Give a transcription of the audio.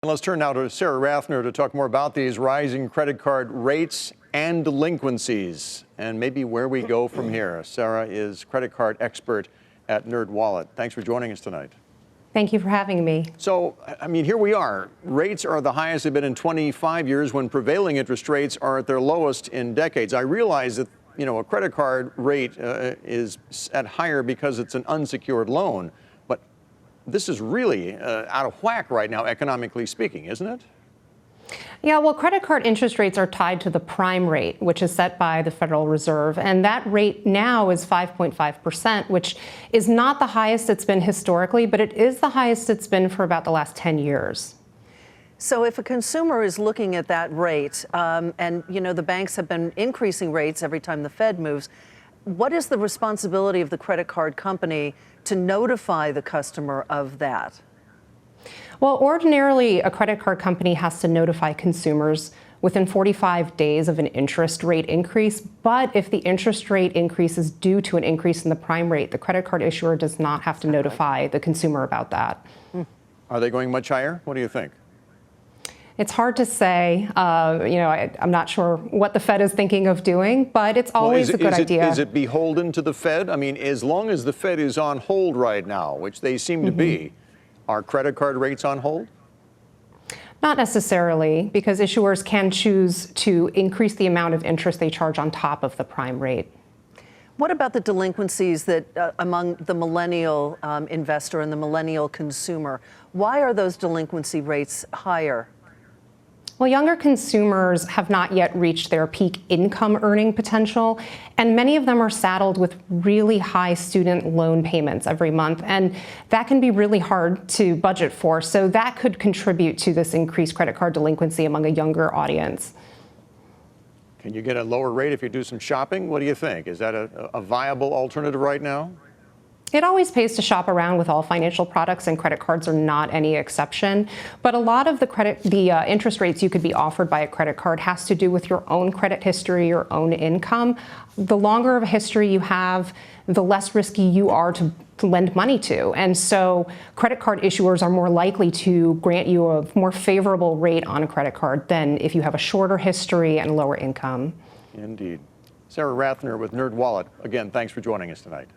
Let's turn now to Sara Ratner to talk more about these rising credit card rates and delinquencies and maybe where we go from here. Sara is credit card expert at Nerdwallet. Thanks for joining us tonight. Thank you for having me. So, here we are. Rates are the highest they've been in 25 years when prevailing interest rates are at their lowest in decades. I realize that, a credit card rate is at higher because it's an unsecured loan. But this is really out of whack right now, economically speaking, isn't it? Yeah, well, credit card interest rates are tied to the prime rate, which is set by the Federal Reserve. And that rate now is 5.5%, which is not the highest it's been historically, but it is the highest it's been for about the last 10 years. So if a consumer is looking at that rate, and the banks have been increasing rates every time the Fed moves, what is the responsibility of the credit card company to notify the customer of that? Well, ordinarily, a credit card company has to notify consumers within 45 days of an interest rate increase. But if the interest rate increase is due to an increase in the prime rate, the credit card issuer does not have to notify the consumer about that. Are they going much higher? What do you think? It's hard to say. I'm not sure what the Fed is thinking of doing, but it's always a good idea. Is it beholden to the Fed? As long as the Fed is on hold right now, which they seem to be, are credit card rates on hold? Not necessarily, because issuers can choose to increase the amount of interest they charge on top of the prime rate. What about the delinquencies that among the millennial investor and the millennial consumer? Why are those delinquency rates higher? Well, younger consumers have not yet reached their peak income earning potential, and many of them are saddled with really high student loan payments every month, and that can be really hard to budget for. So that could contribute to this increased credit card delinquency among a younger audience. Can you get a lower rate if you do some shopping? What do you think? Is that a viable alternative right now? It always pays to shop around with all financial products, and credit cards are not any exception. But a lot of the interest rates you could be offered by a credit card has to do with your own credit history, your own income. The longer of a history you have, the less risky you are to lend money to. And so credit card issuers are more likely to grant you a more favorable rate on a credit card than if you have a shorter history and lower income. Indeed. Sara Ratner with Nerdwallet. Again, thanks for joining us tonight.